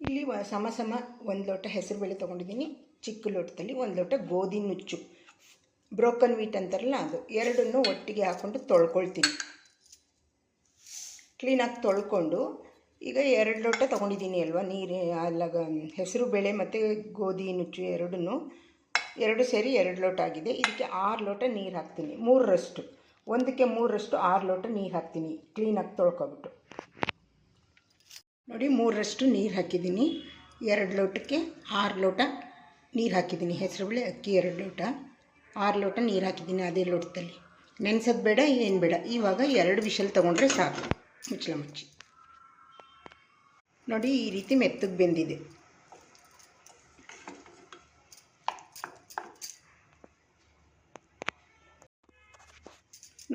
ಇಲ್ಲಿ ಸಮ ಸಮ 1 ಲೋಟ ಹೆಸರುಬೇಳೆ ತೊಗೊಂಡಿದ್ದೀನಿ. ಚಿಕ್ಕ ಲೋಟದಲ್ಲಿ 1 ಲೋಟ ಗೋಧಿ ನುಚ್ಚು, ಬ್ರೋಕನ್ ವೀಟ್ ಅಂತಾರಲ್ಲ ಅದು, ಎರಡನ್ನೂ ಒಟ್ಟಿಗೆ ಹಾಕ್ಕೊಂಡು ತೊಳ್ಕೊಳ್ತೀನಿ. ಕ್ಲೀನಾಗಿ ತೊಳ್ಕೊಂಡು ಈಗ 2 ಲೋಟ ತೊಗೊಂಡಿದ್ದೀನಿ ಅಲ್ವಾ ನೀರು, ಅಲ್ಲಾಗ ಹೆಸರು ಬೇಳೆ ಮತ್ತು ಗೋಧಿ ನುಚ್ಚು ಎರಡು ಸೇರಿ 2 ಲೋಟ ಆಗಿದೆ. ಇದಕ್ಕೆ 6 ಲೋಟ ನೀರು ಹಾಕ್ತೀನಿ. 3ರಷ್ಟು, 1ಕ್ಕೆ 3ರಷ್ಟು 6 ಲೋಟ ನೀರು ಹಾಕ್ತೀನಿ. ಕ್ಲೀನಾಗಿ ತೊಳ್ಕೊಬಿಟ್ಟು ನೋಡಿ, 3ರಷ್ಟು ನೀರು ಹಾಕಿದ್ದೀನಿ. 2 ಲೋಟಕ್ಕೆ 6 ಲೋಟ ನೀರು ಹಾಕಿದ್ದೀನಿ. ಹೆಸರುಬೇಳೆ ಅಕ್ಕಿ 2 ಲೋಟ, 6 ಲೋಟ ನೀರು ಹಾಕಿದ್ದೀನಿ ಅದೇ ಲೋಟದಲ್ಲಿ. ನೆನೆಸೋದು ಬೇಡ, ಏನು ಬೇಡ. ಇವಾಗ 2 ವಿಷಲ್ ತೊಗೊಂಡ್ರೆ ಸಾಕು. ಮುಚ್ಚಳ ಮುಚ್ಚಿ ನೋಡಿ, ಈ ರೀತಿ ಮೆತ್ತಗೆ ಬೆಂದಿದೆ.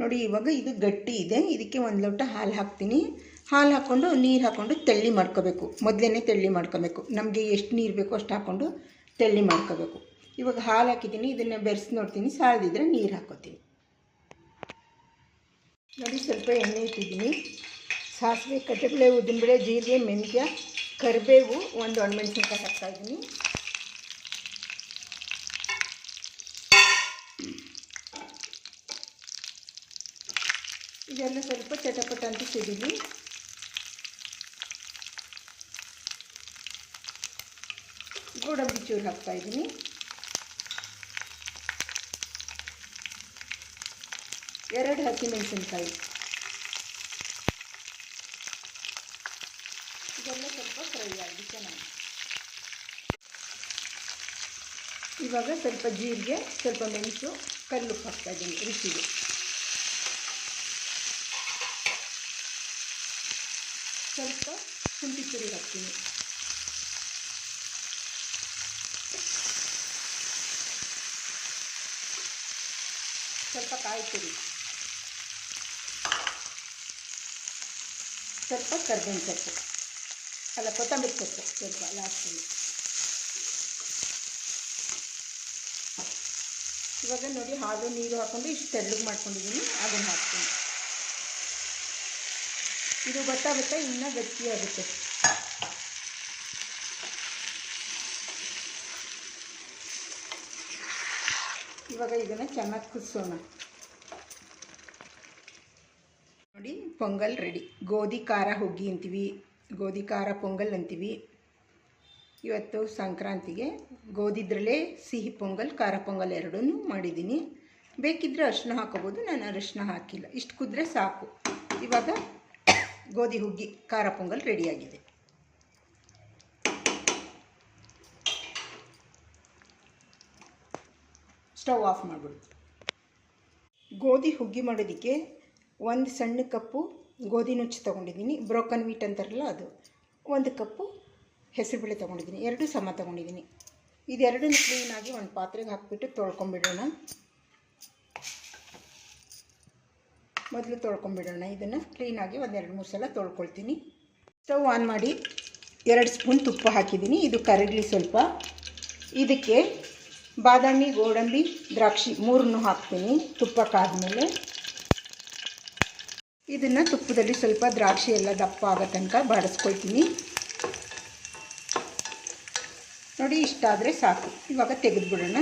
ನೋಡಿ, ಇವಾಗ ಇದು ಗಟ್ಟಿ ಇದೆ. ಇದಕ್ಕೆ 1 ಲೋಟ ಹಾಲು ಹಾಕ್ತೀನಿ. ಹಾಲು ಹಾಕ್ಕೊಂಡು ನೀರು ಹಾಕ್ಕೊಂಡು ತೆಳ್ಳಿ ಮಾಡ್ಕೋಬೇಕು. ಮೊದಲೇ ತೆಳ್ಳಿ ಮಾಡ್ಕೋಬೇಕು. ನಮಗೆ ಎಷ್ಟು ನೀರು ಬೇಕೋ ಅಷ್ಟು ಹಾಕ್ಕೊಂಡು ತೆಳ್ಳಿ ಮಾಡ್ಕೋಬೇಕು. ಇವಾಗ ಹಾಲು ಹಾಕಿದ್ದೀನಿ. ಇದನ್ನು ಬೆರೆಸಿ ನೋಡ್ತೀನಿ, ಸಾಲದಿದ್ದರೆ ನೀರು ಹಾಕ್ಕೋತೀನಿ. ನೋಡಿ, ಸ್ವಲ್ಪ ಎಣ್ಣೆ ಇಟ್ಟಿದ್ದೀನಿ. ಸಾಸಿವೆ, ಕಡಲೆಬೇಳೆ, ಉದ್ದಿನಬೇಳೆ, ಜೀರಿಗೆ, ಮೆಂತ್ಯ, ಕರಿಬೇವು, 1 ಒಣಮೆಣಸಿನ್ಕಾಯಿ ಹಾಕ್ತಾಯಿದ್ದೀನಿ. ಇದೆಲ್ಲ ಸ್ವಲ್ಪ ಚಟಪಟ ಅಂತ ಸಿಡಿಲಿ. ಗೋಡಂಬಿ ಚೂರು ಹಾಕ್ತಾಯಿದ್ದೀನಿ. ಎರಡು ಹಸಿಮೆಣಸಿನ್ಕಾಯಿ. ಇದೆಲ್ಲ ಸ್ವಲ್ಪ ಫ್ರೈ ಆಗಿ ಚೆನ್ನಾಗಿ. ಇವಾಗ ಸ್ವಲ್ಪ ಜೀರಿಗೆ, ಸ್ವಲ್ಪ ಮೆಣಸು, ಕಲ್ಲುಪ್ಪು ಹಾಕ್ತಾಯಿದ್ದೀನಿ ರುಚಿಗೆ. ಸ್ವಲ್ಪ ಶುಂಠಿ ಪುಡಿ ಹಾಕ್ತೀನಿ. ಸ್ವಲ್ಪ ಕಾಯಿ ತುರಿ, ಸ್ವಲ್ಪ ಕರ್ಬೇವಿನ ಸೊಪ್ಪು, ಕೊತ್ತಂಬರಿ ಸೊಪ್ಪು ಸ್ವಲ್ಪ ಲಾಸ್ಟಲ್ಲಿ. ಇವಾಗ ನೋಡಿ, ಹಾಲು ನೀರು ಹಾಕ್ಕೊಂಡು ಇಷ್ಟು ತೆಳ್ಳಗೆ ಮಾಡ್ಕೊಂಡಿದ್ದೀನಿ. ಅದನ್ನು ಹಾಕ್ತೀನಿ. ಇದು ಬರ್ತಾ ಇನ್ನೂ ಗಟ್ಟಿಯಾಗುತ್ತೆ. ಇವಾಗ ಇದನ್ನು ಚೆನ್ನಾಗಿ ಕುದಿಸೋಣ. ನೋಡಿ, ಪೊಂಗಲ್ ರೆಡಿ. ಗೋಧಿ ಖಾರ ಹುಗ್ಗಿ ಅಂತೀವಿ, ಗೋಧಿ ಖಾರ ಪೊಂಗಲ್ ಅಂತೀವಿ. ಇವತ್ತು ಸಂಕ್ರಾಂತಿಗೆ ಗೋಧಿದ್ರಲ್ಲೇ ಸಿಹಿ ಪೊಂಗಲ್, ಖಾರ ಪೊಂಗಲ್ ಎರಡೂ ಮಾಡಿದ್ದೀನಿ. ಬೇಕಿದ್ದರೆ ಅರಿಶಿನ ಹಾಕೋಬೋದು. ನಾನು ಅರಿಶಿನ ಹಾಕಿಲ್ಲ. ಇಷ್ಟು ಕುದ್ರೆ ಸಾಕು. ಇವಾಗ ಗೋಧಿ ಹುಗ್ಗಿ ಖಾರ ಪೊಂಗಲ್ ರೆಡಿಯಾಗಿದೆ. ಸ್ಟವ್ ಆಫ್ ಮಾಡಿಬಿಡು. ಗೋಧಿ ಹುಗ್ಗಿ ಮಾಡೋದಕ್ಕೆ 1 ಸಣ್ಣ ಕಪ್ಪು ಗೋಧಿ ನುಚ್ಚು ತೊಗೊಂಡಿದ್ದೀನಿ. ಬ್ರೋಕನ್ ವೀಟ್ ಅಂತಾರಲ್ಲ ಅದು. 1 ಕಪ್ಪು ಹೆಸರುಬೇಳೆ ತೊಗೊಂಡಿದ್ದೀನಿ. 2 ಸಮ ತೊಗೊಂಡಿದ್ದೀನಿ. ಇದೆರಡನ್ನು ಕ್ಲೀನಾಗಿ ಒಂದು ಪಾತ್ರೆಗೆ ಹಾಕಿಬಿಟ್ಟು ತೊಳ್ಕೊಂಬಿಡೋಣ. ಮೊದಲು ತೊಳ್ಕೊಂಬಿಡೋಣ. ಇದನ್ನು ಕ್ಲೀನಾಗಿ 1-2-3 ಸಲ ತೊಳ್ಕೊಳ್ತೀನಿ. ಸ್ಟವ್ ಆನ್ ಮಾಡಿ 2 ಸ್ಪೂನ್ ತುಪ್ಪ ಹಾಕಿದ್ದೀನಿ. ಇದು ಕರಗಲಿ ಸ್ವಲ್ಪ. ಇದಕ್ಕೆ ಬಾದಾಮಿ, ಗೋಡಂಬಿ, ದ್ರಾಕ್ಷಿ 3 ಹಾಕ್ತೀನಿ. ತುಪ್ಪ ಕಾದ್ಮೇಲೆ ಇದನ್ನು ತುಪ್ಪದಲ್ಲಿ ಸ್ವಲ್ಪ ದ್ರಾಕ್ಷಿ ಎಲ್ಲ ದಪ್ಪ ಆಗೋ ತನಕ ಬಾಡಿಸ್ಕೊಳ್ತೀನಿ. ನೋಡಿ, ಇಷ್ಟಾದರೆ ಸಾಕು. ಇವಾಗ ತೆಗೆದುಬಿಡೋಣ.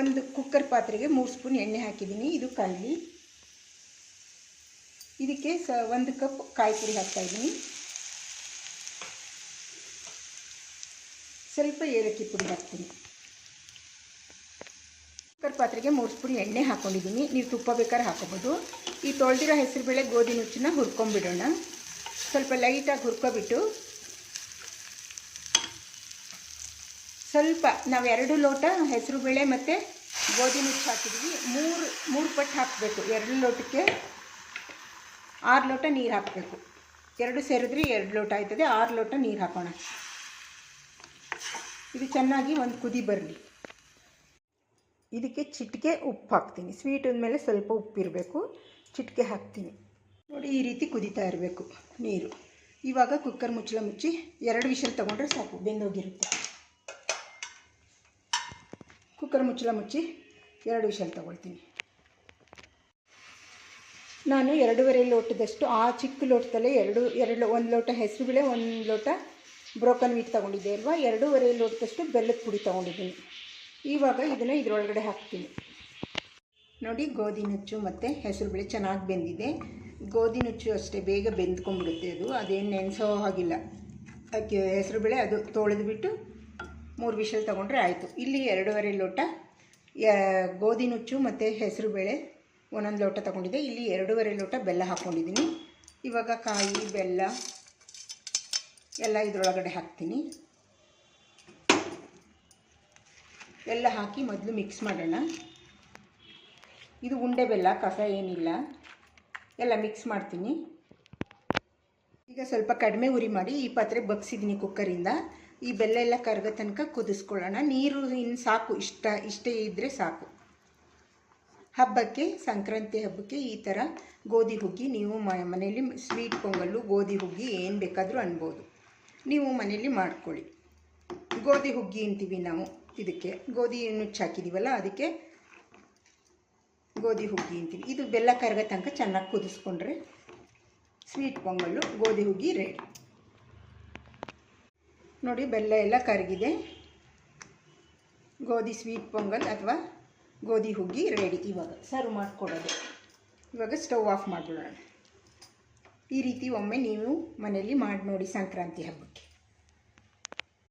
ಒಂದು ಕುಕ್ಕರ್ ಪಾತ್ರೆಗೆ 3 ಸ್ಪೂನ್ ಎಣ್ಣೆ ಹಾಕಿದ್ದೀನಿ. ಇದು ಕಳ್ಳಿ. ಇದಕ್ಕೆ 1 ಕಪ್ ಕಾಯಿ ತುರಿ ಹಾಕ್ತಾಯಿದ್ದೀನಿ. ಸ್ವಲ್ಪ ಏಲಕ್ಕಿ ಪುಡಿ ಹಾಕ್ತೀನಿ. ಕುಕ್ಕರ್ ಪಾತ್ರೆಗೆ 3 ಸ್ಪೂನ್ ಎಣ್ಣೆ ಹಾಕ್ಕೊಂಡಿದ್ದೀನಿ. ನೀವು ತುಪ್ಪ ಬೇಕಾದ್ರೆ ಹಾಕೋಬೋದು. ಈ ತೊಳೆದಿರೋ ಹೆಸರುಬೇಳೆ, ಗೋಧಿ ನುಚ್ಚನ್ನ ಹುರ್ಕೊಂಬಿಡೋಣ. ಸ್ವಲ್ಪ ಲೈಟಾಗಿ ಹುರ್ಕೊಬಿಟ್ಟು ಸ್ವಲ್ಪ ನಾವು 2 ಲೋಟ ಹೆಸರುಬೇಳೆ ಮತ್ತು ಗೋಧಿ ನುಚ್ಚು ಹಾಕಿದ್ವಿ. 3 ಪಟ್ಟು ಹಾಕಬೇಕು. 2 ಲೋಟಕ್ಕೆ 6 ಲೋಟ ನೀರು ಹಾಕಬೇಕು. 2 ಸೇರಿದ್ರೆ 2 ಲೋಟ ಆಯ್ತದೆ. 6 ಲೋಟ ನೀರು ಹಾಕೋಣ. ಇದು ಚೆನ್ನಾಗಿ ಒಂದು ಕುದಿ ಬರಲಿ. ಇದಕ್ಕೆ ಚಿಟಿಕೆ ಉಪ್ಪು ಹಾಕ್ತೀನಿ. ಸ್ವೀಟ್ ಅಂದಮೇಲೆ ಸ್ವಲ್ಪ ಉಪ್ಪಿರಬೇಕು. ಚಿಟಿಕೆ ಹಾಕ್ತೀನಿ. ನೋಡಿ, ಈ ರೀತಿ ಕುದೀತಾ ಇರಬೇಕು ನೀರು. ಇವಾಗ ಕುಕ್ಕರ್ ಮುಚ್ಚಳ ಮುಚ್ಚಿ 2 ವಿಷಲ್ ತೊಗೊಂಡ್ರೆ ಸಾಕು, ಬೆಂದೋಗಿರುತ್ತೆ. ಕುಕ್ಕರ್ ಮುಚ್ಚಳ ಮುಚ್ಚಿ 2 ವಿಷಲ್ ತೊಗೊಳ್ತೀನಿ. ನಾನು 2.5 ಲೋಟದಷ್ಟು, ಆ ಚಿಕ್ಕ ಲೋಟದಲ್ಲೇ ಒಂದು ಲೋಟ ಹೆಸರುಬೇಳೆ, 1 ಲೋಟ ಬ್ರೋಕನ್ ವೀಟ್ ತೊಗೊಂಡಿದ್ದೆ ಅಲ್ವಾ, 2.5 ಲೋಟದಷ್ಟು ಬೆಲ್ಲದ ಪುಡಿ ತೊಗೊಂಡಿದ್ದೀನಿ. ಇವಾಗ ಇದನ್ನು ಇದರೊಳಗಡೆ ಹಾಕ್ತೀನಿ. ನೋಡಿ, ಗೋಧಿ ನುಚ್ಚು ಮತ್ತು ಹೆಸರುಬೇಳೆ ಚೆನ್ನಾಗಿ ಬೆಂದಿದೆ. ಗೋಧಿ ನುಚ್ಚು ಅಷ್ಟೇ ಬೇಗ ಬೆಂದ್ಕೊಂಡ್ಬಿಡುತ್ತೆ, ಅದೇನು ನೆನೆಸೋ ಹಾಗಿಲ್ಲ. ಅದಕ್ಕೆ ಹೆಸರುಬೇಳೆ ಅದು ತೊಳೆದುಬಿಟ್ಟು 3 ವಿಷಲ್ ತೊಗೊಂಡ್ರೆ ಆಯಿತು. ಇಲ್ಲಿ 2.5 ಲೋಟ ಗೋಧಿ ನುಚ್ಚು ಮತ್ತು ಹೆಸರುಬೇಳೆ 1 ಲೋಟ ತೊಗೊಂಡಿದ್ದೆ. ಇಲ್ಲಿ 2.5 ಲೋಟ ಬೆಲ್ಲ ಹಾಕ್ಕೊಂಡಿದ್ದೀನಿ. ಇವಾಗ ಕಾಯಿ ಬೆಲ್ಲ ಎಲ್ಲ ಇದರೊಳಗಡೆ ಹಾಕ್ತೀನಿ. ಎಲ್ಲ ಹಾಕಿ ಮೊದಲು ಮಿಕ್ಸ್ ಮಾಡೋಣ. ಇದು ಉಂಡೆ ಬೆಲ್ಲ, ಕಸ ಏನಿಲ್ಲ. ಎಲ್ಲ ಮಿಕ್ಸ್ ಮಾಡ್ತೀನಿ. ಈಗ ಸ್ವಲ್ಪ ಕಡಿಮೆ ಉರಿ ಮಾಡಿ ಈ ಪಾತ್ರೆ ಬಗ್ಸಿದ್ದೀನಿ ಕುಕ್ಕರಿಂದ. ಈ ಬೆಲ್ಲ ಎಲ್ಲ ಕರಗೋ ತನಕ ಕುದಿಸ್ಕೊಳ್ಳೋಣ. ನೀರು ಇನ್ನು ಸಾಕು, ಇಷ್ಟೇ ಇದ್ದರೆ ಸಾಕು. ಹಬ್ಬಕ್ಕೆ, ಸಂಕ್ರಾಂತಿ ಹಬ್ಬಕ್ಕೆ ಈ ಥರ ಗೋಧಿ ಹುಗ್ಗಿ ನೀವು ಮನೆಯಲ್ಲಿ ಸ್ವೀಟ್ ಪೊಂಗಲ್ಲು, ಗೋಧಿ ಹುಗ್ಗಿ ಏನು ಬೇಕಾದರೂ ಅನ್ಬೋದು, ನೀವು ಮನೆಯಲ್ಲಿ ಮಾಡ್ಕೊಳ್ಳಿ. ಗೋಧಿ ಹುಗ್ಗಿ ಅಂತೀವಿ ನಾವು ಇದಕ್ಕೆ. ಗೋಧಿ ನುಚ್ಚು ಹಾಕಿದ್ದೀವಲ್ಲ ಅದಕ್ಕೆ ಗೋಧಿ ಹುಗ್ಗಿ ಅಂತೀವಿ. ಇದು ಬೆಲ್ಲ ಕರಗೋ ತನಕ ಚೆನ್ನಾಗಿ ಕುದಿಸ್ಕೊಂಡ್ರೆ ಸ್ವೀಟ್ ಪೊಂಗಲ್ಲು, ಗೋಧಿ ಹುಗ್ಗಿ ರೆಡಿ. ನೋಡಿ, ಬೆಲ್ಲ ಎಲ್ಲ ಕರಗಿದೆ. ಗೋಧಿ ಸ್ವೀಟ್ ಪೊಂಗಲ್ ಅಥವಾ ಗೋಧಿ ಹುಗ್ಗಿ ರೆಡಿ. ಇವಾಗ ಸರ್ವ್ ಮಾಡಿಕೊಡೋದು. ಇವಾಗ ಸ್ಟವ್ ಆಫ್ ಮಾಡಿಬಿಡೋಣ. ಈ ರೀತಿ ಒಮ್ಮೆ ನೀವು ಮನೆಯಲ್ಲಿ ಮಾಡಿ ನೋಡಿ ಸಂಕ್ರಾಂತಿ ಹಬ್ಬಕ್ಕೆ.